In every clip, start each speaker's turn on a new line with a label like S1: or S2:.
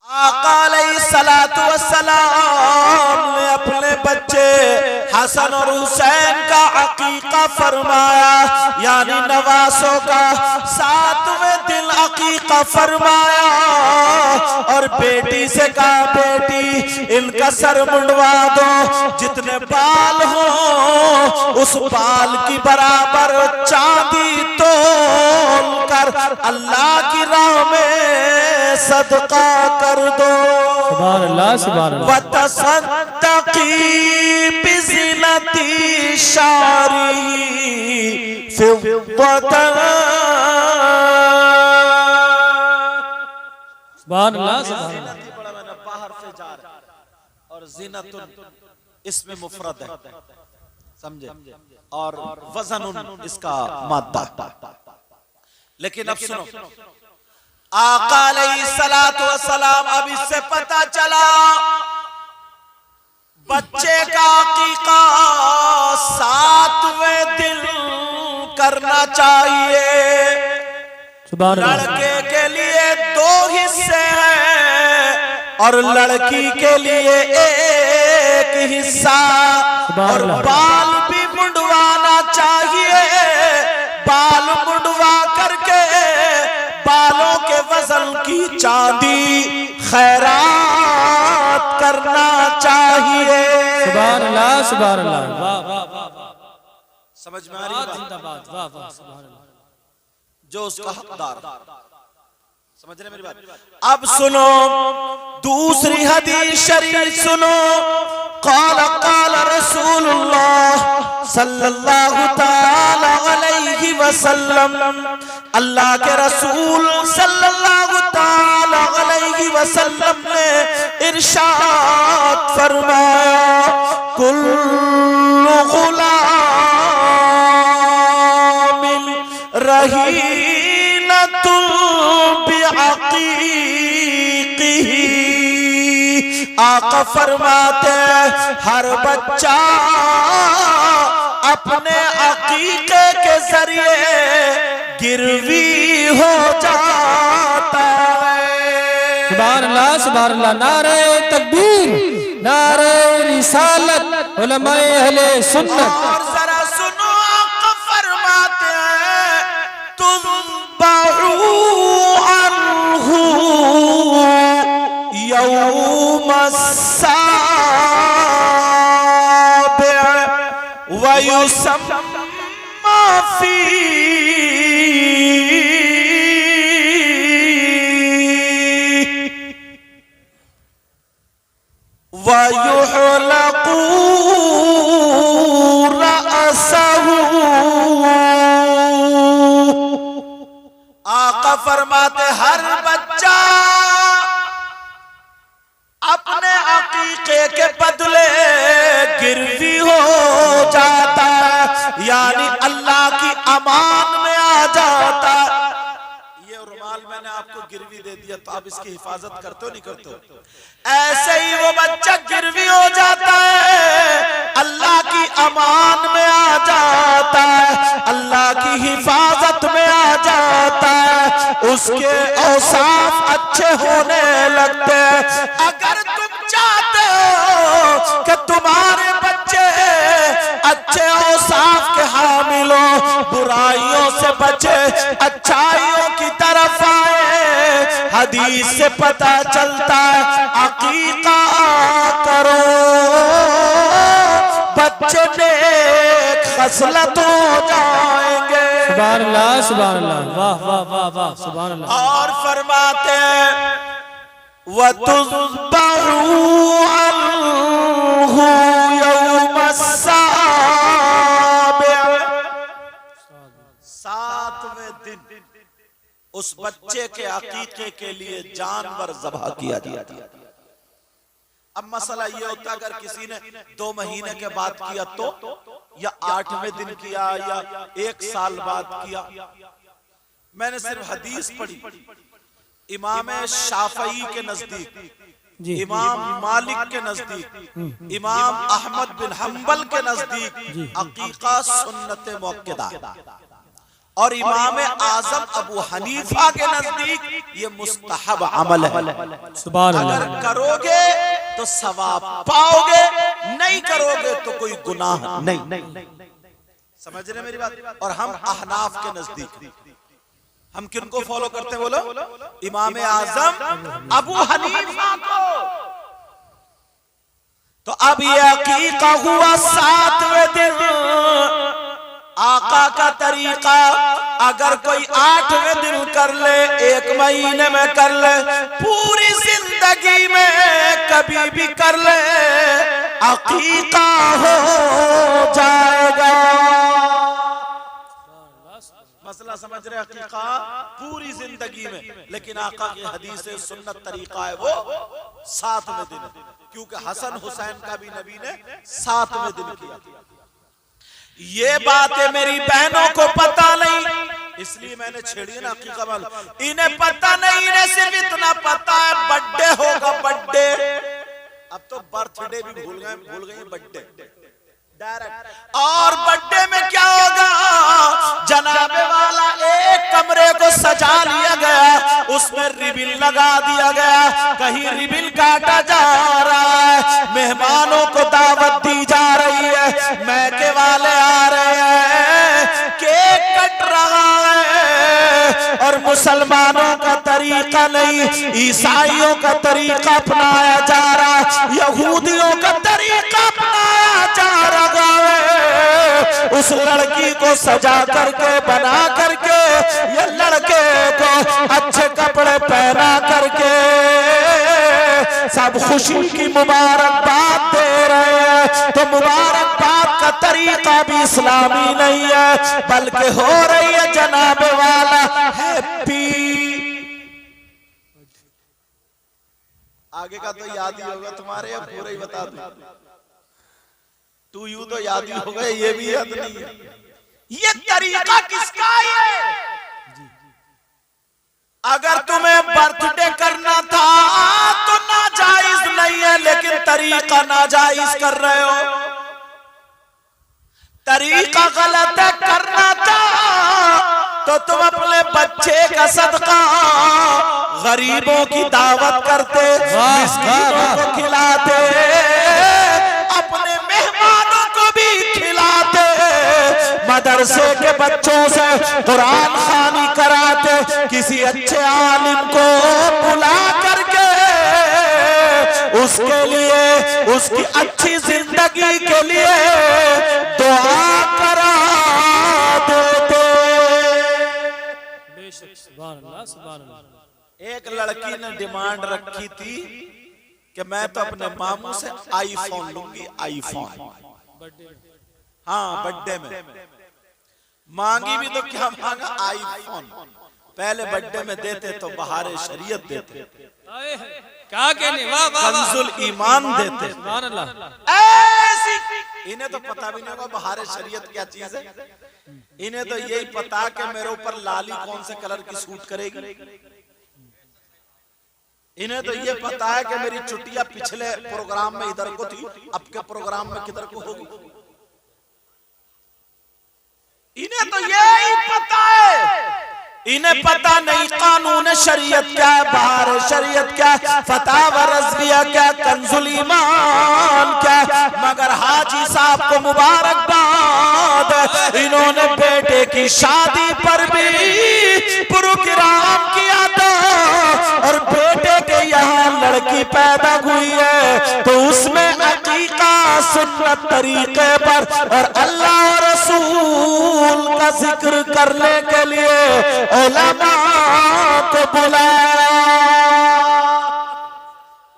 S1: आका अलैहिस्सलातु वस्सलाम ने अपने बच्चे हसन और हुसैन का अकीका फरमाया, यानी नवासों का 7वें दिन अकीका फरमाया। और बेटी से कहा, बेटी इनका सर मुंडवा दो, जितने बाल हो उस बाल की बराबर चांदी तोल कर अल्लाह की राह में सदका कर दो।
S2: सुभान अल्लाह, सुभान अल्लाह।
S1: वतसद्दक़ी बिज़िनती शारी फिद्दतन।
S2: सुभान अल्लाह, सुभान अल्लाह।
S1: बड़ा मैंने बाहर से जा रहा है और ज़ीनतुन इसमें मुफरद है, समझे, और वज़नुन इसका माद्दा। लेकिन अब सुनो, आका अलैहिस्सलातु वस्सलाम, अब इससे पता चला बच्चे का अकीका 7वें दिन करना चाहिए। लड़के के लिए 2 हिस्से हैं और लड़की के लिए 1 हिस्सा। और बाल भी मुंडवाना चाहिए, बाल मुंडवा करके बालों के वजन की चांदी खैरात करना चाहिए।
S2: सुभान अल्लाह, सुभान अल्लाह। वाह वाह वाह वाह,
S1: समझ में आ रही है?
S2: जिंदाबाद, वाह वाह, सुभान अल्लाह।
S1: जो उसका हकदार, समझ रहे मेरी बात? अब सुनो दूसरी हदीस शरीफ सुनो। क़ाल क़ाल रसूलुल्लाह सल्लल्लाहु तआला अलैहि वसल्लम, अल्लाह के रसूल सल्लल्लाहु तआला अलैहि वसल्लम ने इरशाद फरमाया, कुल्लु गुलामिन रहीनतुन बिअक़ीक़िही। आका फरमाते हर बच्चा अपने अकीके के जरिए गिरवी हो जाता है।
S2: सुभान अल्लाह, सुभान अल्लाह। नारे तकबीर, नारे रिसालत, उलमाए अहले सुन्नत।
S1: और जरा सुनो, आका फरमाते हैं तुज़बहु अन्हु यौमस्साबिअ व युसम्मा फी व युहलक़ु रअसहु। आका फरमाते हर बच्चा अपने अकीके के बदले गिरवी हो जाता है, यानी अल्लाह की अमान में आ जाता। ये रुमाल मैंने आपको गिरवी दे दिया तो आप इसकी हिफाजत करते हो नहीं करते हो? ऐसे ही वो बच्चा गिरवी हो जाता है, अल्लाह की अमान में आ जाता है, अल्लाह की हिफाजत में आ जाता है, उसके औसाफ अच्छे होने लगते हैं। अगर तुम चाहते हो कि तुम्हारे बच्चे अच्छे औसाफ के हामिल हो, बुराइयों से बचे, अच्छाइयों की तरफ आए, हदीस से पता चलता है अकीका करो, बच्चे नेक खसलत हो जाएंगे।
S2: सुभान अल्लाह, सुभान अल्लाह। वाह वाह वाह वाह, सुभान अल्लाह।
S1: और फरमाते हैं वतुज़बहु अन्हु यौमस्साबिअ, 7वें दिन उस बच्चे के अकीके के लिए जानवर ज़बह किया जाता है। अब मसला ये होता है अगर किसी ने 2 महीने के बाद किया तो, या 8वें दिन किया, या 1 साल बाद किया। मैंने सिर्फ हदीस पढ़ी, इमाम शाफई के नजदीक, इमाम मालिक के नजदीक, इमाम अहमद बिन हम्बल के नजदीक अकीका सुन्नत मुअक्कदा। और इमाम आजम अबू हनीफा के नजदीक ये मुस्तहब अमल है।
S2: सुभान अल्लाह।
S1: अगर करोगे तो सवाब पाओगे, नहीं करोगे तो कोई गुनाह नहीं। समझ रहे मेरी बात। और हम अहनाफ के नजदीक हम किनको फॉलो करते हैं बोलो? इमाम आजम अबू हनीफा को। तो अब ये अकीका हुआ 7वें दिन। आका का तरीका अगर कोई 8वें दिन कर ले, 1 महीने में कर ले, पूरी जिंदगी में कभी भी कर ले, अकीका हो जाएगा। मसला समझ रहे? अकीका पूरी जिंदगी में। लेकिन आका की हदीस सुन्नत तरीका है वो 7वें दिन, क्योंकि हसन हुसैन का भी नबी ने 7वें दिन किया। ये बातें मेरी बहनों को पता नहीं, इसलिए मैंने छेड़ी ना अकीका वाला। इन्हें पता नहीं, इन्हें सिर्फ इतना पता है बर्थडे होगा, बर्थडे। अब तो बर्थडे भी भूल गए बर्थडे डायरेक्ट। और बर्थडे में क्या होगा? जनाबे वाला एक कमरे को सजा लिया गया, उसमें रिबिन लगा दिया गया, कहीं रिबिन काटा जा रहा है, मेहमानों को दावत दी जा रही है, मैके वाले आ रहे हैं, केक कट रहा है। और मुसलमानों का तरीका नहीं, ईसाइयों का तरीका अपनाया जा रहा है, यहूदियों का तरीका अपनाया जा रहा है। उस लड़की को सजा करके, बना करके, ये लड़के को अच्छे कपड़े पहना करके सब खुशी की मुबारकबाद दे रहे हैं। तो मुबारकबाद का तरीका भी इस्लामी नहीं है, बल्कि हो रही है जनाबे वाला हैप्पी। आगे का तो याद ही होगा तुम्हारे, अब पूरा ही बता दूं। टू यू तो याद ही होगा, ये भी याद नहीं है। ये तरीका किसका है? अगर तुम्हें बर्थडे करना था तो नाजायज नहीं है, लेकिन तरीका नाजायज कर रहे हो। तरीका गलत है, करना था तो तुम अपने बच्चे का सदका गरीबों की दावत करते, मिस्कीनों को खिलाते, अपने मेहमानों को भी खिलाते, मदरसे के बच्चों से कुरान खानी कराते, किसी अच्छे आलिम को बुला करके उसके लिए, उसकी अच्छी जिंदगी के लिए दुआ करा देते। एक लड़की ने डिमांड रखी थी कि मैं तो अपने मामू से आईफोन लूंगी, आईफोन। हाँ, बर्थडे में मांगी भी तो क्या मांगा? आईफोन। पहले बर्थडे में देते तो बहारे शरीयत देते,
S2: क्या कहने, वाह वाह,
S1: कंजुल ईमान देते।
S2: सुभान अल्लाह।
S1: ऐसी इन्हें तो पता भी नहीं होगा बहारे शरीयत क्या चीज है। इन्हें तो यही पता कि मेरे ऊपर लाली कौन से कलर की सूट करेगी। इन्हें तो ये पता है कि मेरी चुटिया पिछले प्रोग्राम में इधर को थी, अब के प्रोग्राम में किधर को होगी। इन्हें तो यही पता है। इन्हें पता नहीं कानून शरीयत क्या है, बाहर शरीयत क्या है, फतावा रज़विया क्या, कंजुल ईमान क्या। मगर हाजी साहब को मुबारकबाद, इन्होंने बेटे की शादी पर भी प्रोग्राम किया था, और बेटे के यहाँ लड़की पैदा हुई है तो उसमें अकीका सुन्नत तरीके पर और अल्लाह और रसूल का जिक्र करने के लिए उलमा को बुलाया।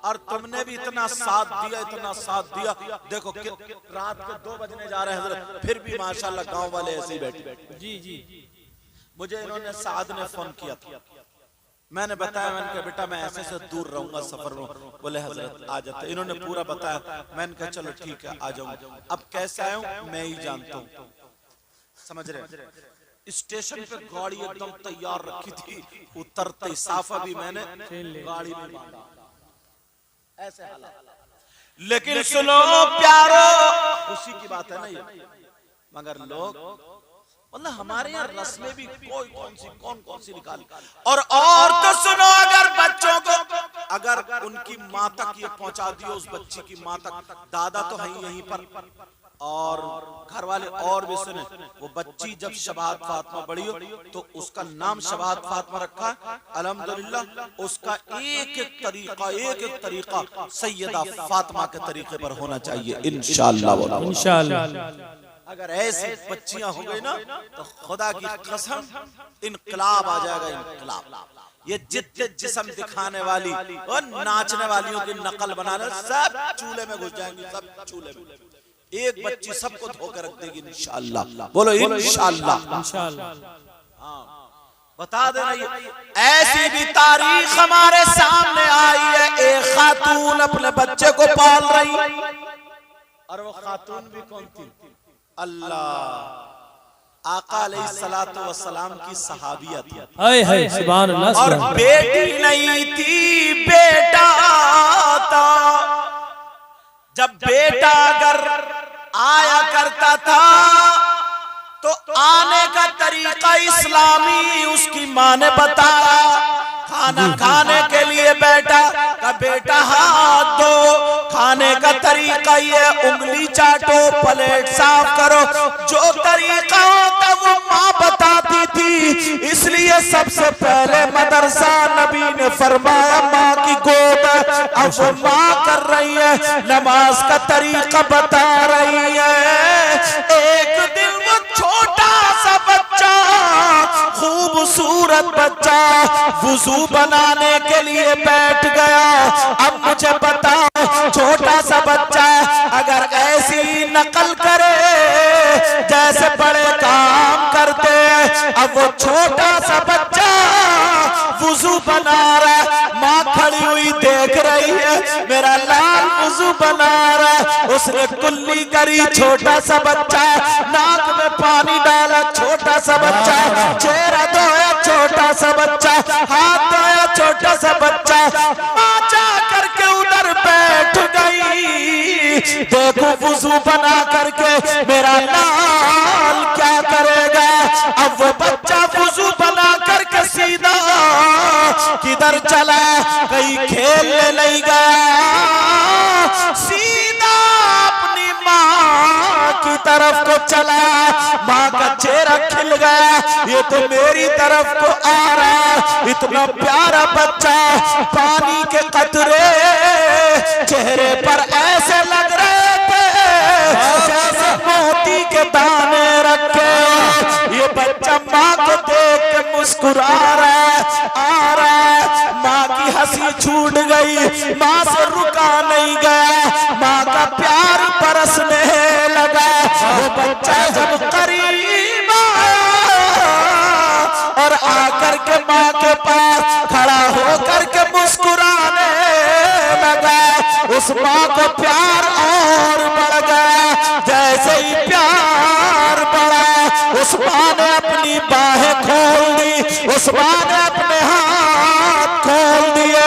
S1: और तुमने भी इतना साथ दिया, इतना साथ दिया। देखो रात के 2 बजने जा रहे हैं हजरत, फिर भी माशाल्लाह गांव वाले ऐसे ही बैठे।
S2: जी जी।
S1: मुझे इन्होंने साद ने फोन किया था, मैंने बताया, मैंने कहा बेटा मैं ऐसे से दूर रहूंगा सफर में। बोले हजरत आ जाते। इन्होंने पूरा बताया, मैंने कहा चलो ठीक है आ जाऊंगा। अब कैसे आया हूं मैं ही जानता हूं, समझ रहे। स्टेशन पे गाड़ी एकदम तैयार रखी थी, उतरते साफा भी मैंने गाड़ी में बांधा, ऐसे हालात। लेकिन सुनो प्यारो, खुशी की बात है ना ये, मगर लोग मतलब हमारे यहाँ रस्में भी कौन कौन सी निकाली। और तो सुनो, अगर बच्चों को अगर उनकी माँ तक ये पहुंचा दियो, उस बच्ची की माँ तक, दादा तो है यहीं पर और घर वाले और भी सुने, वो बच्ची जब शबात फातिमा बड़ी हो तो उसका नाम शबात फातिमा रखा। अल्हम्दुलिल्लाह उसका एक एक तरीका सैयदा फातिमा के तरीके पर होना चाहिए इंशाअल्लाह।
S2: इंशाअल्लाह
S1: अगर ऐसी बच्चियां हो गई ना तो खुदा की कसम इनकलाब आ जाएगा, इनकलाब। ये जितने जिस्म दिखाने वाली और नाचने वालियों की नकल बनाने, सब चूल्हे में घुस जाएंगी, सब चूल्हे में। एक बच्ची सबको धोकर रख देगी इंशाअल्लाह। बोलो इंशाअल्लाह। हाँ, बता देना, ये ऐसी भी तारीख हमारे सामने आई है। एक खातून अपने बच्चे को पाल रही, और वो खातून भी कौन थी? अल्लाह आका अलैहिस्सलातु वस्सलाम की सहाबिया थी।
S2: हाय हाय सुभान अल्लाह।
S1: और बेटी नहीं थी, बेटा था। जब बेटा अगर आया करता था तो आने का तरीका इस्लामी उसकी माँ ने बताया। खाना खाने के लिए बैठा का बेटा हाथ धो, खाने का तरीका ये उंगली चाटो, प्लेट साफ करो, जो तरीका होता वो माँ बताती थी। इसलिए सबसे पहले मदरसा नबी ने फरमाया माँ की गोद। अब वो माँ कर रही है, नमाज का तरीका बता रही है। एक दिन वो छोटा सा बच्चा, खूबसूरत बच्चा, वुजू बनाने के लिए बैठ गया। अब मुझे बताओ, छोटा सा बच्चा अगर ऐसी नकल करे जैसे बड़े काम करते, अब वो छोटा सा बच्चा वुजू बना रहा, माँ खड़ी हुई देख रही है, मेरा लाल वुजू बना रहा। उसने कुल्ली करी, छोटा सा बच्चा, नाक में पानी डाला, छोटा सा बच्चा, चेहरा धोया, छोटा सा बच्चा, हाथ धोया, छोटा सा बच्चा। माँ जा करके उधर बैठ गई, देखो वुजू बना करके मेरा लाल क्या करेगा। अब वो बच्चा वुजू बना करके सीधा किधर चला, कहीं खेलने नहीं गया, सीधा अपनी माँ की तरफ को चला। माँ का चेहरा खिल गया, ये तो मेरी तरफ को आ रहा। इतना प्यारा बच्चा, पानी के कतरे चेहरे पर ऐसे लग रहे थे जैसे मोती के दाने रखे। ये बच्चा माँ को देख के मुस्कुरा रहा, आ रहा। माँ की हंसी छूट गई, माँ से रुका नहीं गया, माँ का प्यार बरसने लगा। वो बच्चा जब करीब और आकर के माँ के पास खड़ा होकर के मुस्कुराने लगा, उस माँ को प्यार और बढ़ गया। जैसे ही प्यार बढ़ा, उस माँ ने अपनी बाहें खोल दी, उस माँ ने अपने हाथ खोल दिए।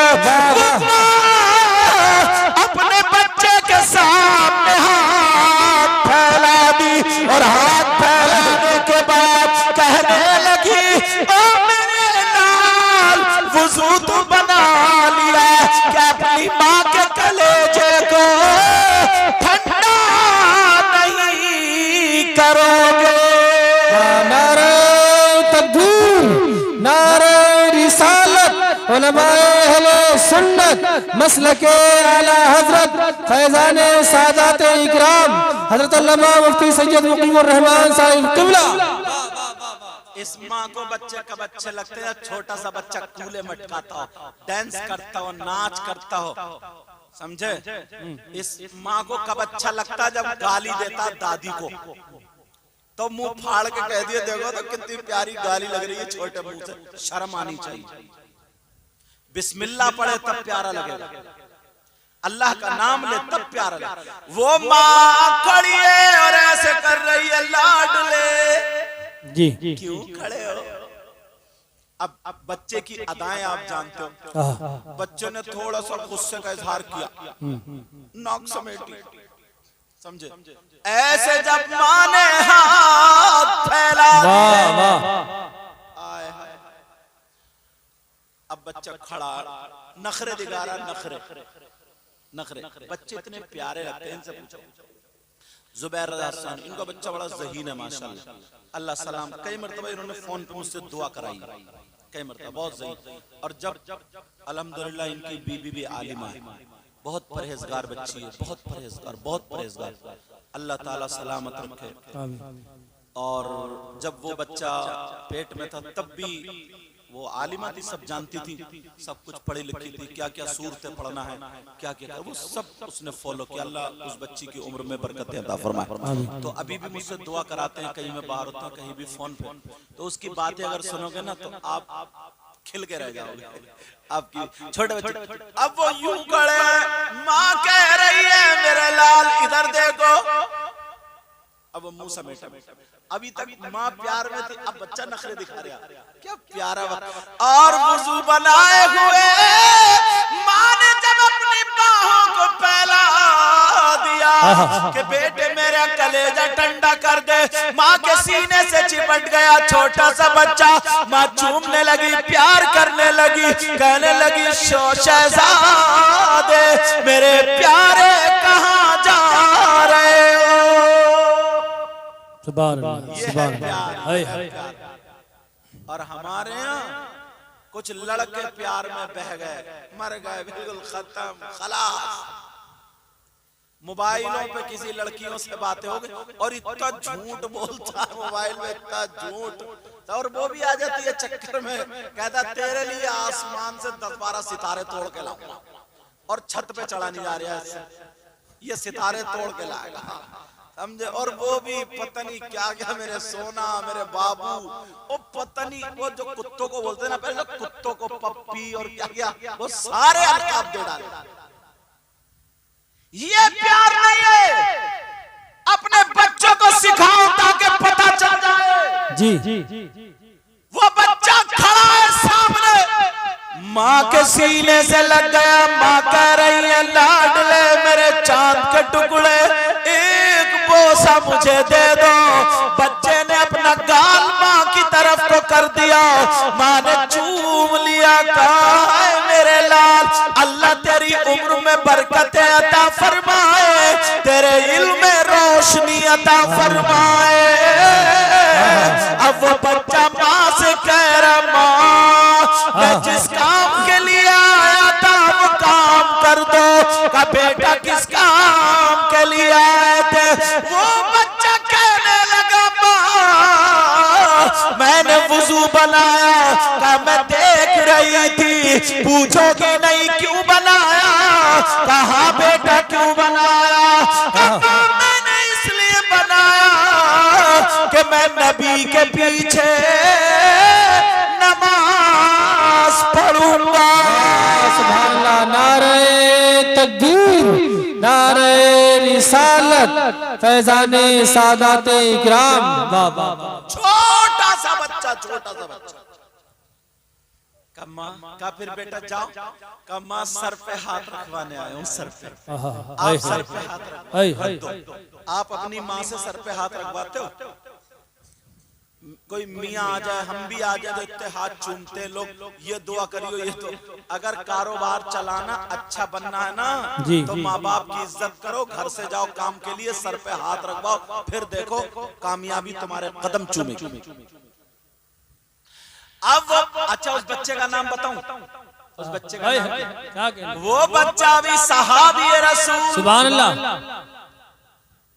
S1: अपने बच्चे के सामने हाथ फैला दी, और हाथ फैलाने के बाद कहने लगी, ओ मेरे लाल वुजू तो बना लिया, क्या अपनी माँ के कलेजे को ठंडा नहीं करोगे?
S2: नारे तकबीर, नारे रिसालत, उलमाए अहले सुन्नत, मसलके आला हजरत फैजाने सादात इकराम हजरत अल्लामा मुफ्ती सैयद मुकीमुर रहमान साहिब किबला।
S1: इस माँ को बच्चे का बच्चे लगते हैं, छोटा सा बच्चा कूले मटकाता हो, डांस करता हो, नाच करता हो, समझे? इस माँ को कब अच्छा लगता जब गाली देता दादी को, तो मुंह फाड़ के कह दिए, देखो तो कितनी प्यारी गाली लग रही है, छोटे मुंह से, शर्म आनी चाहिए। बिस्मिल्लाह पढ़े तब प्यारा लगेगा, अल्लाह का नाम ले तब प्यारा लगेगा। वो माँ खड़ी है और ऐसे कर रही है, लाडले
S2: जी
S1: क्यों खड़े हो? अब बच्चे की अदाएं आप जानते हो, बच्चे ने थोड़ा सा गुस्से का इजहार किया, नाक समेटी, समझे? ऐसे जब माँ ने हाथ फैला आए अब बच्चा खड़ा नखरे दिखा रहा, नखरे बच्चे इतने प्यारे लगते हैं। इनसे पूछो जुबैर रज़ा हसन, इनका बच्चा बड़ा ज़हीन है माशाल्लाह, अल्लाह सलाम। कई मरतबा इन्होंने फोन पे मुझसे दुआ कराई, कई मरतबा, बहुत ज़हीन। और जब अल्हम्दुलिल्लाह इनकी बीबी भी आलिमा है, बहुत परहेजगार बच्ची है, बहुत परहेजगार। अल्लाह ताला सलामत रखे। और जब वो बच्चा पेट में था तब भी वो आलिमा थी, सब जानती थी, सब कुछ पढ़ी लिखी थी, क्या क्या सूरतें पढ़ना है, क्या क्या वो सब उसने फॉलो किया। अल्लाह उस बच्ची की उम्र में बरकतें अता फरमाए। तो अभी भी मुझसे दुआ कराते हैं, कहीं मैं बाहर होता हूँ, कहीं भी फोन पे, तो उसकी बातें अगर सुनोगे ना तो आप खिल के रह जाओगे। आपकी छोटे बच्चे अब वो यूं खड़े, माँ कह रही है मेरे लाल इधर देखो, अब वो मुंह समेटा। अभी तक माँ प्यार में थी, अब बच्चा नखरे दिखा रहा, क्या प्यारा। और वुजू बनाए हुए माँ ने जब अपनी बाहों को फैला दिया कि बेटे मेरा कलेजा ठंडा कर दे, माँ के सीने से चिपट गया छोटा सा बच्चा। माँ चूमने लगी, प्यार करने लगी, कहने लगी शहजादे मेरे प्यारे कहाँ जा रहे हो।
S2: सुभान अल्लाह, सुभान अल्लाह।
S1: और हमारे यहाँ कुछ लड़के प्यार में बह गए, मर गए, बिल्कुल खत्म, खलास। मोबाइलों पे किसी लड़कियों से बातें हो गई और इतना झूठ बोलता है मोबाइल में, इतना झूठ। और वो भी आ जाती है चक्कर में, कहता तेरे लिए आसमान से 10-12 सितारे तोड़ के लाऊंगा, और छत पे चढ़ा नहीं जा रहा है, ये सितारे तोड़ के लाएगा, समझे। और वो भी पता नहीं क्या क्या, मेरे सोना, मेरे बाबू, वो पता नहीं, वो जो कुत्तों को बोलते हैं ना, पहले कुत्तों को पप्पी और क्या क्या, वो सारे अलकाब दे डाले। ये प्यार नहीं है। अपने बच्चों को सिखाओ ताकि पता चल जाए।
S2: जी
S1: वो बच्चा खड़ा है सामने, माँ के सीने से लग गया, माँ कह रही है लाडले मेरे चांद के टुकड़े, एक बोसा मुझे दे दो। बच्चे ने अपना गाल माँ की तरफ को कर दिया, माँ ने चूम लिया, कहा है मेरे लाल अल्लाह तेरी उम्र में बरकतें अता फरमाए, तेरे इल्म में रोशनी अता फरमाए। अब वो बच्चा माँ से कह रहा, माँ मैं जिस काम के लिए आया था वो काम कर दो। का बेटा किस काम के लिए आए थे? वो बच्चा कहने लगा, माँ मैंने वुजू बनाया, का मैं देख रही थी, पूछोगे नहीं क्यों बनाया? कहा बेटा क्यों बनाया? कहा मैंने इसलिए बनाया कि मैं नबी के पीछे नमाज पढ़ूंगा।
S2: सुभान अल्लाह। नारे तकबीर, नारे रिसालत, फैजाने सादाते इकराम। वाह वाह वाह।
S1: छोटा सा बच्चा कम्मा का, फिर बेटा जाओ, कम्मा सर पे हाथ रखवाने आया हूँ, सर पे। आप सर पे हाथ रख दो। आप अपनी माँ से सर पे हाथ रखवाते हो? कोई मियाँ आ जाए, हम भी आ जाए तो इतने हाथ चूमते लोग, ये दुआ करियो, ये तो। अगर कारोबार चलाना, अच्छा बनना है ना, तो माँ बाप की इज्जत करो, घर से जाओ काम के लिए, सर पे हाथ रखवाओ, फिर देखो कामयाबी तुम्हारे कदम चूमेगी। अब अच्छा उस बच्चे का नाम बताऊं? उस बच्चे का नाम, वो बच्चा भी सहाबी रसूल।
S2: सुभान अल्लाह।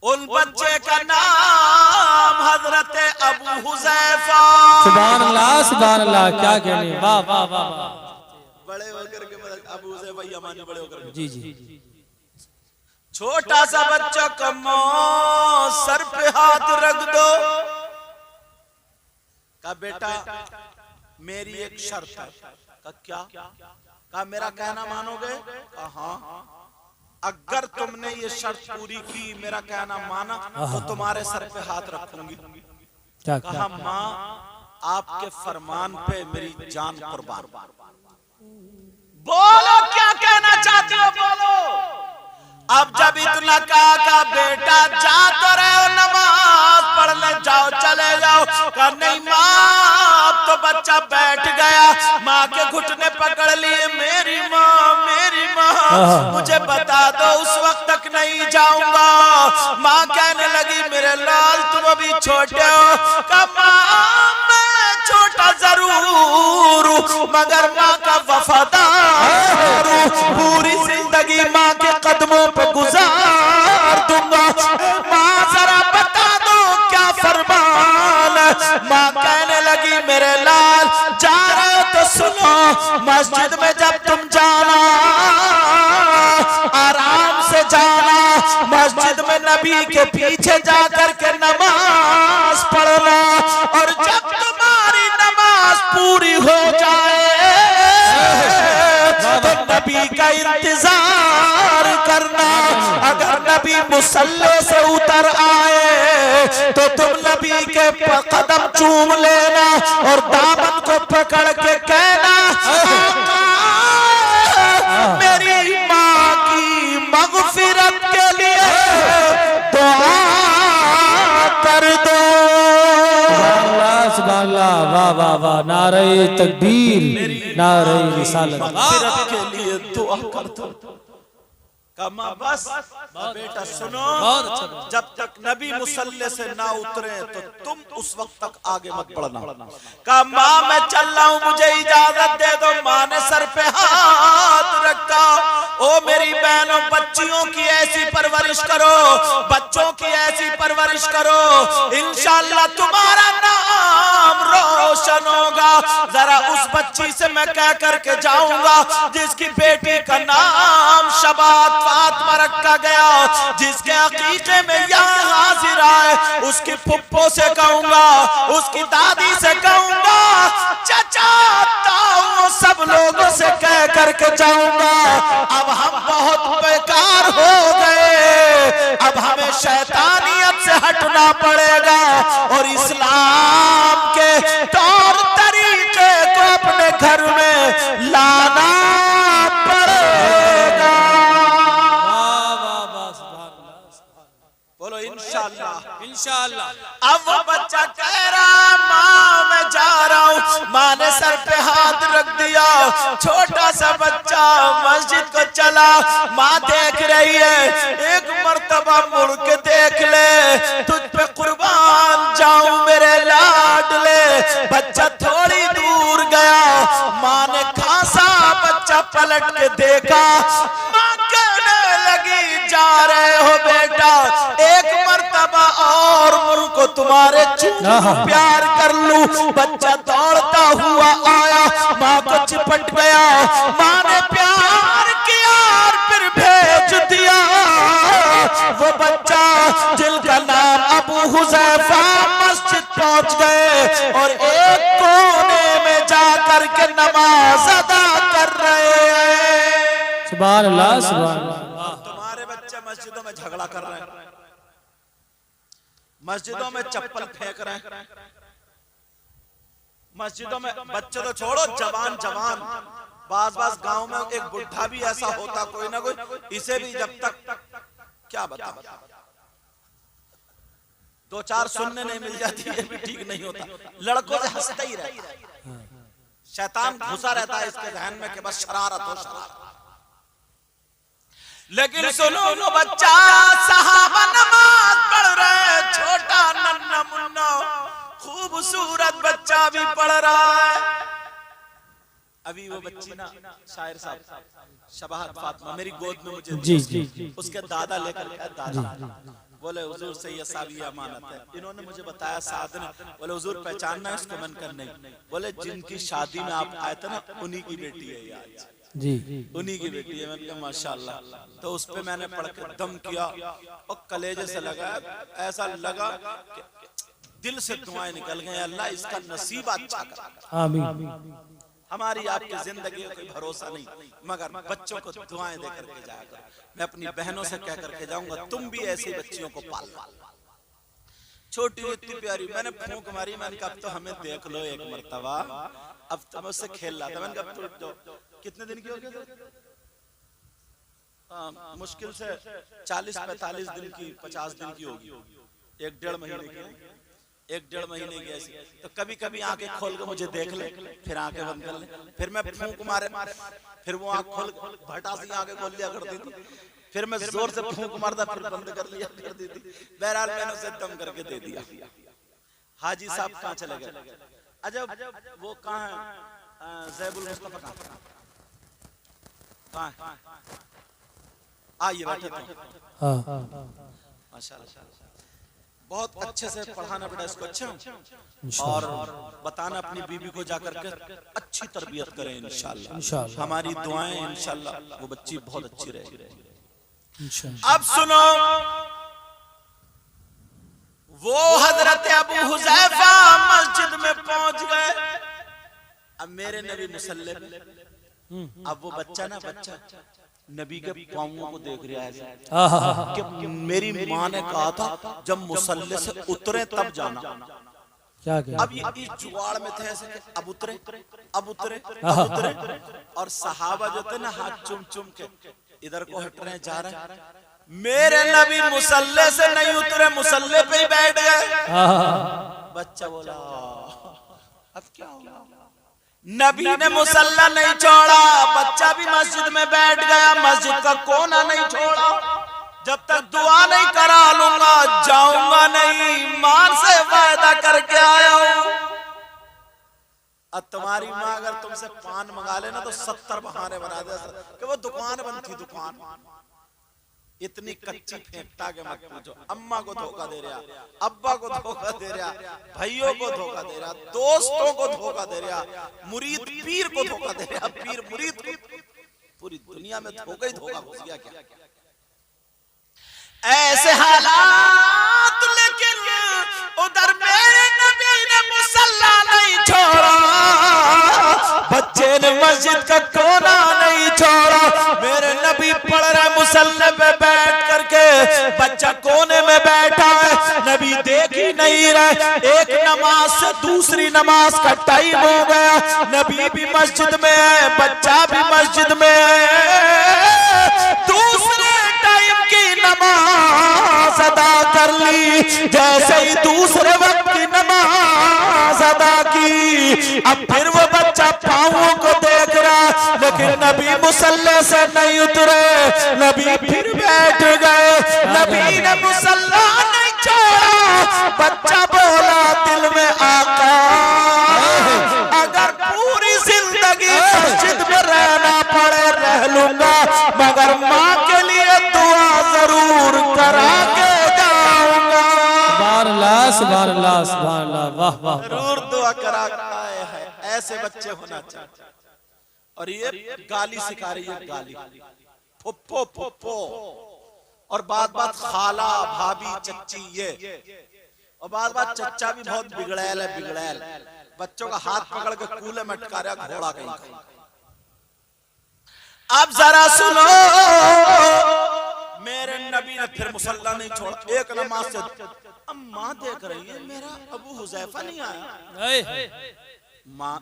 S1: उन बच्चे का नाम हजरत अबू हुज़ैफा।
S2: सुभान अल्लाह, सुभान अल्लाह। क्या कहने, वाह वाह वाह।
S1: बड़े होकर के अबू हुज़ैफा यमानी बड़े होकर के,
S2: जी।
S1: छोटा सा बच्चा, कम्मो सर पे हाथ रख दो। का बेटा मेरी एक शर्त है। का क्या? का मेरा कहना मानोगे? हाँ। अगर तुमने ये शर्त पूरी की, मेरा कहना माना, तो तुम्हारे सर पे हाथ रखूंगी। कहा माँ आपके फरमान पे मेरी जान कुर्बान। बोलो क्या कहना चाहती हो, बोलो। अब जब जब इतना कहा बेटा जा तो रहे हो नमाज पढ़ने, जाओ चले जाओ। कहा नहीं माँ, अब तो बच्चा बैठ गया, माँ के घुटने पकड़ लिए, मेरी माँ, मेरी माँ मुझे बता दो, उस वक्त तक नहीं जाऊंगा। माँ कहने लगी मेरे लाल तुम अभी छोटे हो। कहा माँ मैं छोटा जरूर मगर माँ का वफादार, पूरी जिंदगी माँ के कदमों पे गुजार दूंगा। माँ जरा बता दो क्या फरमान। माँ कहने लगी मेरे लाल जा रहे हो तो सुनो, मस्जिद में जब तुम जाना आराम से जाना, मस्जिद में नबी के पीछे जाकर के नमाज पढ़ना, और जब तुम्हारी नमाज पूरी हो जाए तो नबी का इंतजार करना। अगर नबी मुसल्ले से उतर आए तो तुम नबी के कदम चूम लेना और दामन को पकड़ के कहना मेरी माँ की मगफिरत के लिए दुआ कर दो।
S2: सुभान अल्लाह, वाह वाह वाह, नारे तकबीर, नारे रिसालत।
S1: मगफिरत के लिए दुआ कर दो। कमा बस बेटा सुनो, जब तक नबी मुसल्ले से ना उतरे तो तुम उस वक्त तक आगे मत बढ़ना। कहा माँ मैं चल रहा हूँ, मुझे इजाजत दे दो। माँ ने सर पे हाथ रखा, ओ मेरी बहनों बच्चियों की ऐसी परवरिश करो, बच्चों की ऐसी परवरिश करो, इंशाअल्लाह तुम्हारा नाम रोशन होगा। जरा उस बच्ची से मैं कह करके जाऊंगा जिसकी बेटी का नाम शबात फातिमा रखा गया, जिसके अकीके में यहाँ हाजिर आए, उसकी फुप्पो से कहूंगा, उसकी दादी से कहूंगा, चाचा ताऊ सब लोगों से कह करके जाऊंगा अब हम बहुत बेकार हो गए, अब हमें शैतानियत से हटना पड़ेगा और इस्लाम के तौर तरीके को अपने घर में लाना पड़ेगा। बोलो इंशाअल्लाह, इंशाअल्लाह। अब वो बच्चा कह रहा माँ मैं जा रहा हूँ। माँ ने सर पे हाथ रख दिया, छोटा सा बच्चा मस्जिद को चला। माँ देख रही है, एक मर्तबा मुड़ के देख ले, तुझ पे कुर्बान जाऊं मेरे लाडले। बच्चा थोड़ी दूर गया, माँ ने खासा बच्चा पलट के देखा, माँ कहने लगी जा रहे हो बेटा, एक मर्तबा और मुझ को तुम्हारे चूम प्यार कर लूं। बच्चा दौड़ता हुआ आया, माँ को चिपट गया, माँ ने प्यार किया और फिर भेज दिया। वो बच्चा जिनका नाम अबू हुज़ैफा मस्जिद पहुंच गए और एक कोने में जाकर के नमाज अदा कर रहे हैं।
S2: सुभान अल्लाह, सुभान अल्लाह।
S1: तुम्हारे बच्चे मस्जिदों में झगड़ा कर रहे हैं, मस्जिदों में चप्पल फेंक रहे हैं, मस्जिदों में बच्चे तो छोड़ो, जवान जवान बाज गांव में एक बुढ़ा भी ऐसा होता कोई ना कोई, इसे भी जब तक क्या बता दो चार सुनने नहीं मिल जाती है भी ठीक नहीं होता, लड़कों से हंसता ही रहता है, शैतान घुसा रहता है इसके ज़हन में कि बस शरारत हो शरारत। लेकिन सुनो वो बच्चा सहाबा नमाज पढ़ रहे, छोटा नन्ना मुन्ना खूबसूरत बच्चा भी पढ़ रहा है। अभी वो बच्ची ना शायर साहब शबाहत फातिमा मेरी गोद में मुझे
S2: जी
S1: उसके दादा लेकर गया, दादा बोले हुजूर से ये साहब ये अमानत है, इन्होंने मुझे बताया साथ ने, बोले हुजूर पहचानना है इसको? मैंने कहा नहीं। बोले जिनकी शादी में आप आए थे ना उन्हीं की बेटी है ये आज
S2: जी,
S1: उन्हीं की बेटी है। मैंने कहा माशाल्लाह। तो उस पे मैंने पढ़ के दम किया और कलेजे से लगा, ऐसा लगा कि दिल से दुआएं निकल गए, अल्लाह इसका नसीब अच्छा कर।
S2: आमीन।
S1: हमारी आपकी जिंदगी का कोई भरोसा नहीं, मगर बच्चों को दुआएं दे करके जाया करो। मैं अपनी बहनों से कह करके जाऊंगा तुम भी ऐसी बच्चियों को पाल लो, छोटी इतनी प्यारी। मैंने फूंक मारी, मैंने कहा अब तो हमें देख लो एक मर्तबा, अब तो मैं उससे खेल रहा था। मैंने कहा कितने दिन की हो गई? मुश्किल से 40-45 दिन की 50 दिन की होगी, 1-1.5 महीने की, 1-1.5 महीने की ऐसी। तो कभी कभी आंखें खोल के मुझे देख ले, फिर आंखें बंद कर ले, फिर मैं फूंक मारे, फिर वो आंख खोल भटा सी आंखें खोल लिया करती थी, फिर मैं जोर से फूंक मारता, फिर बंद कर लिया करती थी। बहरहाल मैंने उसे दम करके दे दिया। हाजी साहब कहाँ चले गए? अजब वो कहाँ है? ज़ैबुल मुस्तफा कहाँ है? आइए बैठे। माशाल्लाह, बहुत अच्छे से पढ़ाना बेटा इसको, अच्छा, और बताना अपनी बीबी को जाकर के अच्छी तरबियत करें इंशाल्लाह। हमारी दुआएं इंशाल्लाह वो बच्ची बहुत अच्छी रहेगी। अब सुनो, वो हजरत अबू हुज़ैफा मस्जिद में पहुंच गए। अब मेरे नबी मुसल्ले पे, अब वो बच्चा ना, बच्चा नबी के पाँवों को देख रहा है कि मेरी माँ ने कहा था जब मुसल्ले से उतरे तब जाना। क्या अब ये इस जुगाड़ में थे ऐसे, अब उतरे, अब उतरे, अब उतरे, और सहाबा जो थे ना हाथ चुम चुम के इधर को हट रहे, जा रहे हैं। मेरे नबी मुसल्ले से नहीं उतरे, मुसल्ले पे ही बैठ गए। बच्चा बोला अब क्या होगा? नबी ने मुसल्ला नहीं छोड़ा, बच्चा भी मस्जिद में बैठ गया, मस्जिद का कोना नहीं छोड़ा। जब तक दुआ नहीं करा लूंगा जाऊंगा नहीं, मां से वायदा करके आया हूं। अब तुम्हारी माँ अगर तुमसे पान मंगा लेना तो 70 बहाने बना दे कि वो दुकान बंद थी, दुकान। इतनी कच्ची फेंकता के मत पूछो। अम्मा को धोखा दे रहा, अब्बा को धोखा दे रहा, भाइयों को धोखा दे रहा, दोस्तों को धोखा दे रहा, मुरीद पीर को धोखा दे रहा, पीर मुरीद को। पूरी दुनिया में धोखा ही धोखा घुस गया क्या? ऐसे हालात, लेकिन उधर मेरे नबी ने मुसल्ला नहीं छोड़ा, बच्चे ने मस्जिद का कोना नहीं छोड़ा। मेरे नबी पढ़ रहे मुसल्ले पे बैठ करके, बच्चा कोने में बैठा है, नबी देख ही नहीं रहे। एक नमाज से दूसरी नमाज का टाइम हो गया, नबी भी मस्जिद में है, बच्चा भी मस्जिद में है। दूसरे टाइम की नमाज अदा कर ली, जैसे ही दूसरे वक्त की नमाज अदा की। अब फिर वो बच्चा पाँवों को देख रहा, लेकिन नबी मुसल्ले से नहीं उतरे, नबी फिर बैठ गए। नबी ने मुसल्ला नहीं छोड़ा। बच्चा बोला दिल में आका, अगर पूरी जिंदगी मस्जिद में रहना पड़े रह लूंगा, मगर माँ के लिए दुआ जरूर करा के जाऊंगा।
S2: सुभान अल्लाह, सुभान अल्लाह, वाह वाह,
S1: जरूर दुआ करा है। ऐसे बच्चे होना चाहिए। और ये गाली सिखा रही है, गाली, फुप्पो फुप्पो, और बात बात खाला भाभी चच्ची, ये, और बात बात चच्चा भी बहुत बिगड़ैल है, बिगड़ैल। बच्चों का हाथ पकड़ के कूले में अटका रहा घोड़ा कहीं। अब जरा सुनो, मेरे नबी ने फिर मुसल्ला नहीं छोड़ा, एक नमाज से। अब माँ देख रही है मेरा अबू हुज़ैफा नहीं आया, माँ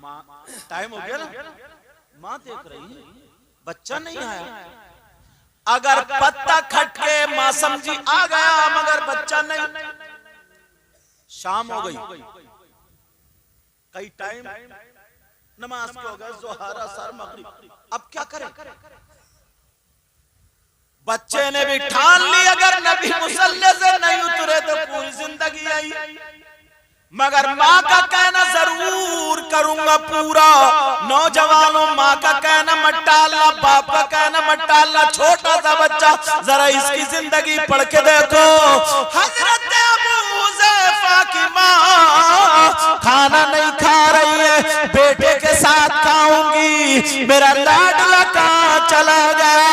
S1: टाइम हो गया ना, माँ देख रही है बच्चा नहीं आया। अगर पत्ता खटके माँ समझी आ गया, मगर बच्चा नहीं। शाम हो गई, कई टाइम नमाज के हो गए, ज़ोहर, असर, मगरिब। अब क्या करें? बच्चे ने भी ठान ली अगर नबी मुसल्ले से नहीं उतरे तो पूरी जिंदगी आई, मगर माँ का कहना जरूर करूंगा पूरा। नौजवानों, माँ का कहना मत टालना, बाप का कहना मत टालना। छोटा सा बच्चा, जरा इसकी जिंदगी पढ़ के देखो। हजरत अबू हुज़ैफा की माँ खाना नहीं खा रही है, बेटे के साथ खाऊंगी, मेरा लाडला कहाँ चला गया।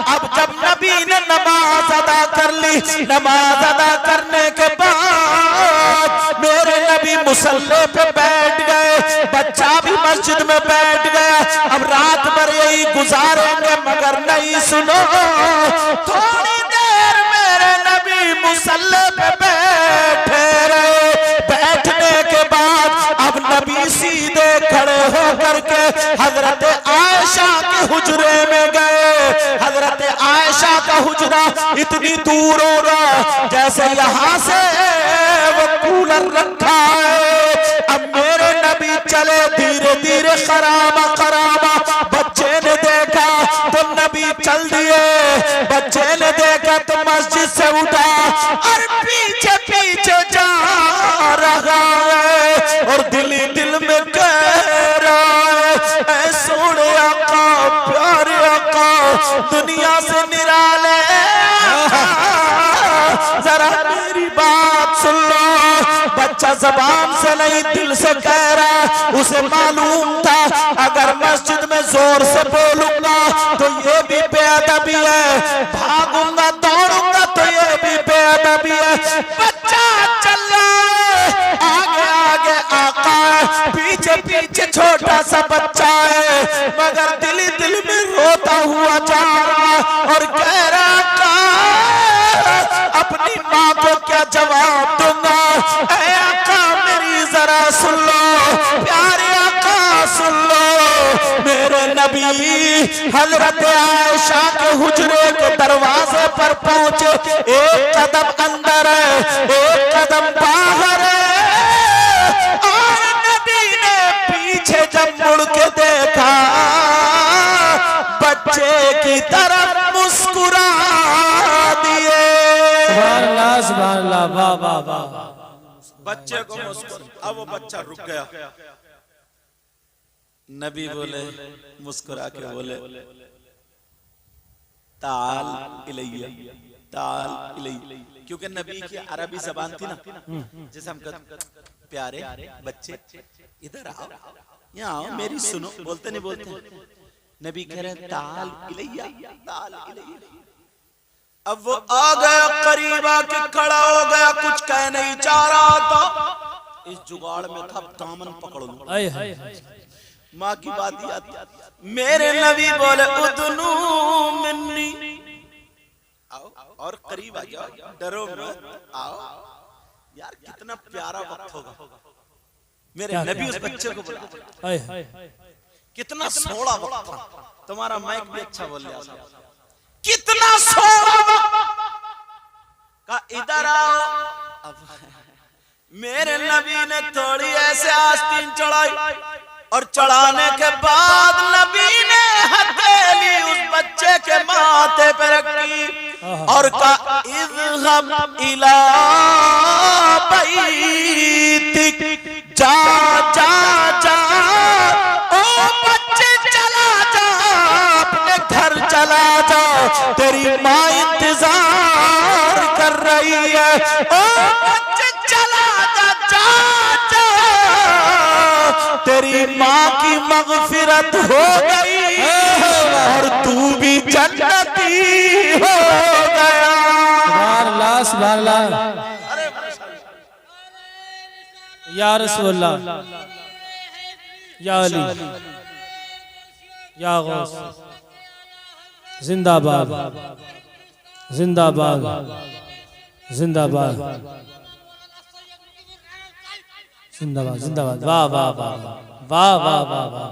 S1: अब जब नबी ने नमाज अदा कर ली, नमाज अदा करने के बाद मेरे नबी मुसल्ले पे बैठ गए, बच्चा भी मस्जिद में बैठ गया। अब रात भर यही गुजारेंगे, मगर नहीं, सुनो, थोड़ी देर मेरे नबी मुसल्ले पे बैठे रहे। बैठने के बाद अब नबी सीधे खड़े होकर के हजरत आयशा के हुजरे में गए। हजरत आयशा का हुजरा इतनी दूर होगा जैसे यहाँ से वो कूलर रखा है। अब मेरे नबी चले धीरे धीरे खराबा खराबा, बच्चे ने देखा तो नबी चल दिए, बच्चे ने देखा तो मस्जिद से उठा और पीछे पीछे जा रहा है और दिल ही दिल में कह रहा है, ऐ सोने आका प्यारे आका दुनिया से निराले जरा मेरी बात सुन लो। बच्चा जबान से नहीं दिल से कह रहा, उसे मालूम था अगर मस्जिद में जोर से बोलूंगा तो ये भी बेअदबी है, भागूंगा दौड़ूंगा तो ये भी बेअदबी है। बच्चा चल रहा है, आगे आगे आका है, पीछे पीछे छोटा सा बच्चा है, मगर दिल ही दिल में रोता हुआ जा रहा और कह रहा अपनी माँ को क्या जवाब दूंगा। ऐ आका मेरी जरा सुन लो, प्यारे आका सुन लो। मेरे नबी हजरत आयशा के हुजरे के दरवाजे पर पहुंचे, एक कदम अंदर है एक कदम बाहर है, और नबी ने पीछे जब मुड़ के देखा बच्चे की तरफ मुस्कुरा दिए।
S2: सुभान अल्लाह, वाह वाह वाह।
S1: बच्चे को मुस्कुरा, अब वो बच्चा रुक गया। नबी बोले मुस्कुरा के बोले ताल इलैया ताल इलैया, क्योंकि नबी की अरबी जबान थी ना, जैसे हम कहते प्यारे बच्चे इधर आओ, यहाँ आओ मेरी सुनो, बोलते नहीं बोलते, नबी कह रहे ताल इलैया ताल इलैया। अब वो आ गया करीब आके खड़ा हो गया, कुछ कह नहीं चाह रहा था, इस जुगाड़ में था दामन पकड़ लो। माँ की बात याद, मेरे नबी बोले उदनू मिन्नी, आओ और करीब आ जाओ, डरो मत, आओ। यार कितना प्यारा वक्त होगा, मेरे नबी उस बच्चे को बुला, कितना सोड़ा वक्त था। तुम्हारा माइक भी अच्छा बोल रहा था, कितना सोड़ा का इधर आओ। अब मेरे नबी ने थोड़ी ऐसे आस्तीन चढ़ाई और चढ़ाने के बाद नबी ने हथेली उस बच्चे के माथे पे रखी और कहा इज़हब इला बैतिक, जा जा जा ओ बच्चे चला जा, अपने घर चला जा, तेरी माँ इंतजार कर रही है। ओ बच्चे चला जा जा जा, तेरी माँ की मगफिरत हो गई और तू भी जन्नती हो गया।
S2: सुभान अल्लाह, सुभान अल्लाह, या रसूलल्लाह, या अली, या गौस, जिंदाबाद जिंदाबाद जिंदाबाद जिंदाबाद जिंदाबाद, वाह वाह वाह वाह वाह वाह वाह,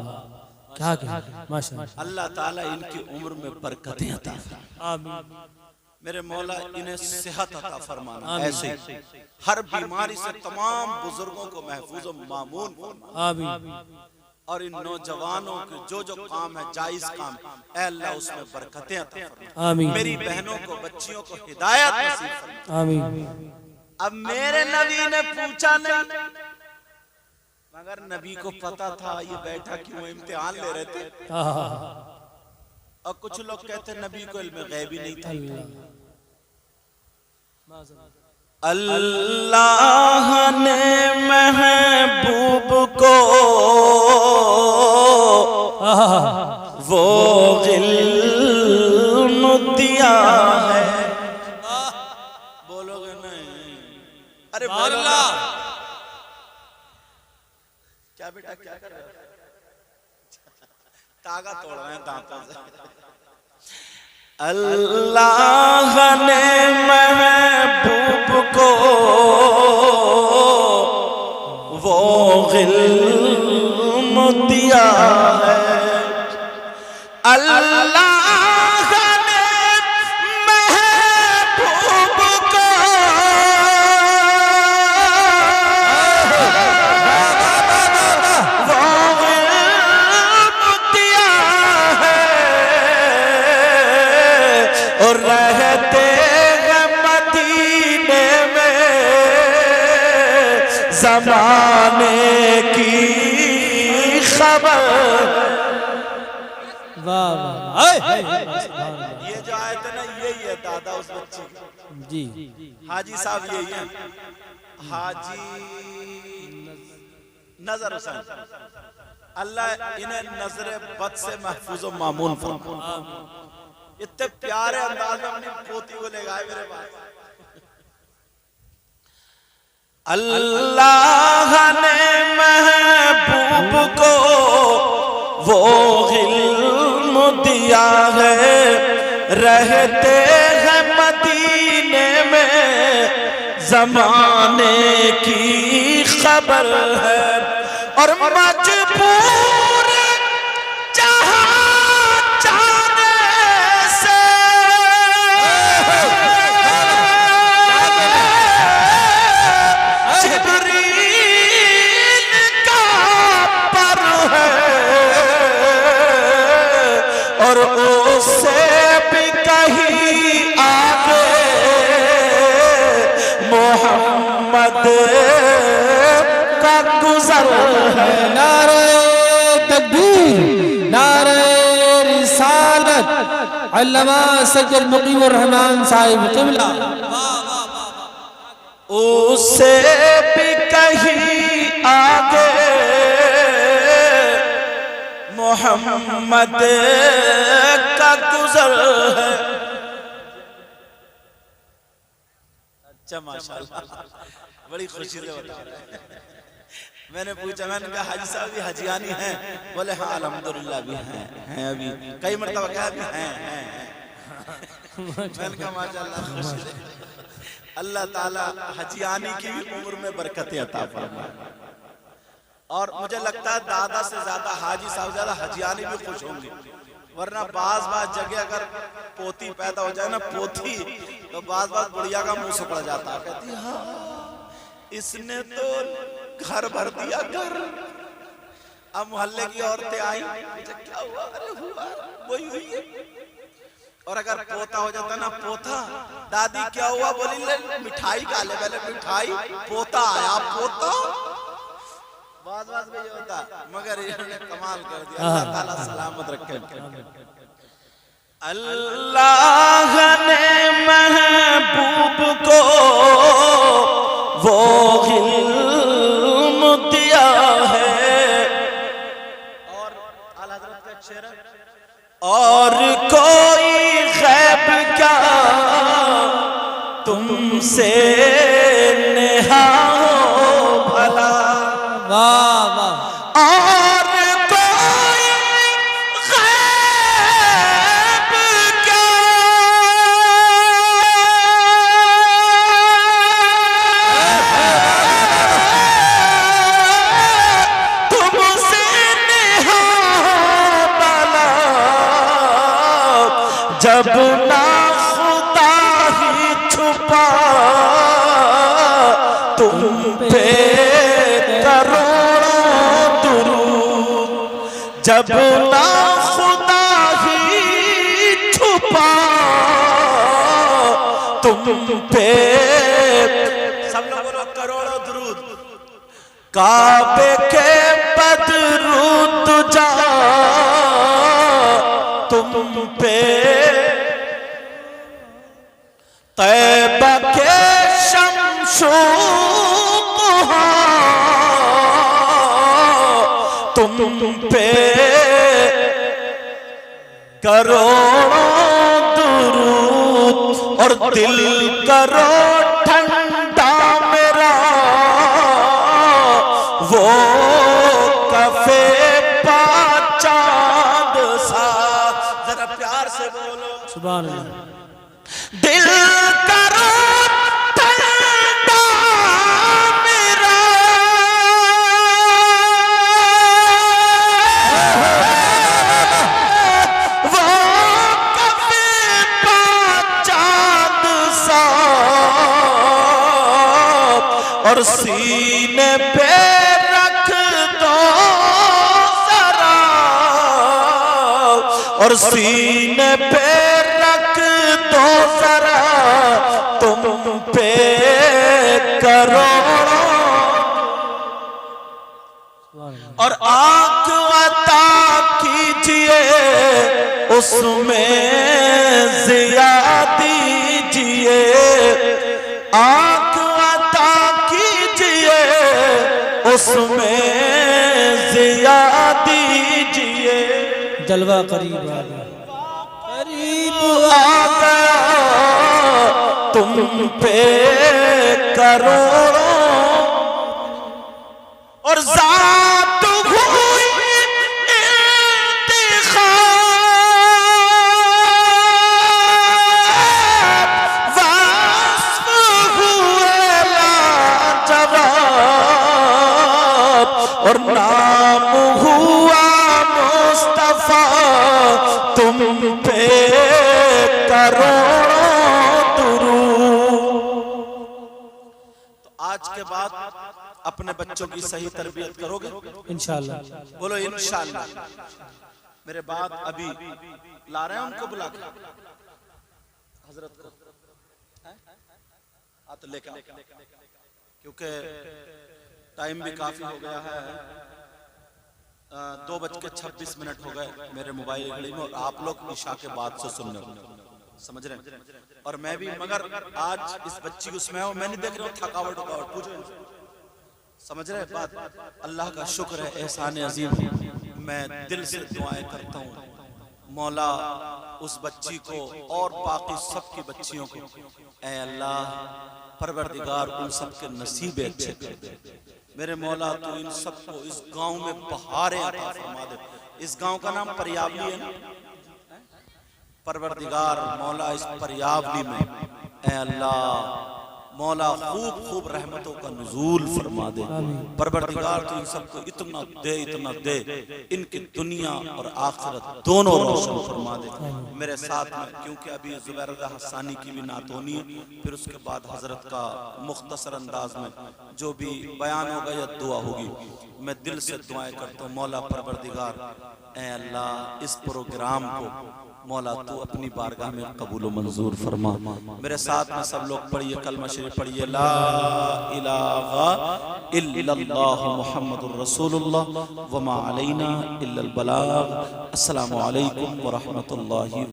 S2: क्या क्या माशाअल्लाह।
S1: अल्लाह ताला इनकी उम्र में बरकतें अता फरमाए,
S2: आमीन।
S1: मेरे मौला इन्हें सेहत अता फरमाना, ऐसे हर बीमारी से तमाम बुजुर्गों को महफूज और मामून फरमाना,
S2: आमीन।
S1: और इन नौजवानों के जो जो काम है जायज काम, ऐ अल्लाह उसमें बरकतें अता फरमा,
S2: आमीन।
S1: मेरी बहनों को बच्चियों को हिदायत नसीब फरमा,
S2: आमीन।
S1: अब मेरे नबी ने पूछा नहीं, मगर नबी को पता था ये बैठा क्यों इम्तिहान ले रहे थे, और कुछ लोग कहते नबी को इल्म गैबी नहीं था। अल्लाह ने महबूब को वो इल्म दिया है, बोलोगे नहीं? अरे बोलो क्या बेटा, क्या कर रहे हो? तागा तोड़ रहे हैं दांतों से। अल्लाह ने महबूब को वो इल्म दिया है, अल्लाह ने रहते हैं मदीने में ज़माने की खबर।
S2: वाह वाह,
S1: ये जो आयत है ना, यही है दादा उस बच्ची
S2: जी।
S1: हाजी साहब यही है, हाजी नजर हुसैन। अल्लाह इन्हें नजर बद से महफूज व मामून फरमा। इतने प्यारे अंदाज में अपनी पोती को ले गए मेरे पास। अल्लाह ने महबूब को वो इल्म दिया है, रहते हैं मदीने में ज़माने की खबर है। और मजबूर जहां जाने से जिब्रील का पर है, और उससे भी कहीं आगे मोहम्मद का गुजर है।
S2: नारे तकबीर, नारे रिसालत, अल्लामा सैयद मुकीमुर रहमान साहिब क़िबला।
S1: उससे भी कहीं आगे मोहम्मद का गुजर है। अच्छा माशाल्लाह, बड़ी खुशी से बता रहे हैं। मैंने पूछा, मैंने कहा हाजी साहब भी हजियानी हैं? बोले हाँ अल्हम्दुलिल्लाह भी हैं अभी कई मरतबा कहा भी हैं। मैंने कहा माशाल्लाह, खुशी से अल्लाह ताला हजियानी की भी उम्र में बरकतें अता फरमाए। और मुझे लगता है दादा से ज्यादा हाजी साहब ज्यादा हजियानी भी खुश होंगे, वरना बाज जगह अगर पोती पैदा हो जाए ना, पोती, तो बाज बुढ़िया का मुंह सुखड़ जाता है। कहती हाँ इसने तो घर भर दिया घर। अब मोहल्ले की औरतें आई, क्या हुआ? अरे हुआ वही हुई है। और अगर पोता हो जाता ना, पोता दादी क्या हुआ? बोली ले मिठाई खा ले पहले, मिठाई। पोता आया, पोता बात में ये होता, मगर इन्होंने कमाल कर दिया। अल्लाह ताला सलामत रखे। अल्लाह ने महबूब को वो इल्म दिया है। और आला हज़रत का शेर, और कोई गैब क्या तुमसे नेहा हो भला।
S2: वाह वाह,
S1: और कोई गैब क्या तुमसे नेहा भला, जब ना खुदा ही छुपा तुम पे करोड़ों दुरूद, जब ना खुदा ही छुपा तुम पे। सब लोग बोलो करोड़ों दुरूद। काबे के बदरूद जा तुम पे, तैबा के शमशो तुम पे करोड़ों दुरूद। और दिल करो ठंडा मेरा वो कफे पा चांद सा। जरा प्यार से बोलो
S2: सुभान अल्लाह।
S1: दिल करो ठंडा मेरा वो कफे पा चांद सा, और सीने पे रख दो जरा, और सीने पे रख दो जरा और आंख अता कीजिए उसमें जिया दीजिए, आंख अता कीजिए उसमें जिया दीजिए।
S2: जलवा करीब आ गया, करीब
S1: आ गया तुम पे करोड़ों और जात हुई इंतिखाब, वास्फ हुए लाजवाब और नाम हुआ मुस्तफा तुम पे करोड़ों दुरूद। तो आज के बाद अपने बच्चों की सही तरबियत करोगे
S2: इंशाअल्लाह।
S1: बोलो इंशाअल्लाह। मेरे बाद अभी ला रहे हैं उनको बुला के हजरत को, तो लेकर क्योंकि टाइम भी काफी हो गया है, 2:26 हो गए मेरे मोबाइल घड़ी में, और आप लोग ईशा के बाद से सुनने हो, समझ रहे हैं। और मैं भी मगर आज इस बच्ची को उसमें मैं नहीं देख रहा हूँ थकावट उकावट, पूछो समझ रहे बात। अल्लाह का शुक्र है, एहसान अजीम है। मैं दिल से दुआएं करता हूँ मौला उस बच्ची को और बाकी सबकी बच्चियों को, ऐ अल्लाह परवरदिगार उन सब के नसीबे अच्छे कर दे। मेरे मौला तू इन सबको इस गांव में बहारें अता फरमा दे। इस गांव का नाम परियावली है ना परवरदिगार मौला, इस परियावली में ऐ अल्लाह मौला खूब खूब रहमतों का नुज़ूल फरमा दे। परवरदिगार तू इन सबको इतना दे इनकी दुनिया और आखिरत दोनों रोशन फरमा दे। मेरे साथ में क्योंकि अभी ज़ुबैर हसानी की भी नात होनी है, फिर उसके बाद हजरत का मुख्तसर अंदाज में जो भी बयान होगा या दुआ होगी, मैं दिल से दुआएं करता हूँ मौला परवरदिगार ऐ अल्लाह इस प्रोग्राम को मौला तू अपनी बारगाह में कबूल व मंजूर फरमा। मेरे साथ में सब लोग पढ़िए कलमा शरीफ पढ़िए, ला इलाहा इल्लल्लाह मुहम्मदुर रसूलुल्लाह व मा अलैना इल्लल बलाग। अस्सलामु अलैकुम व रहमतुल्लाहि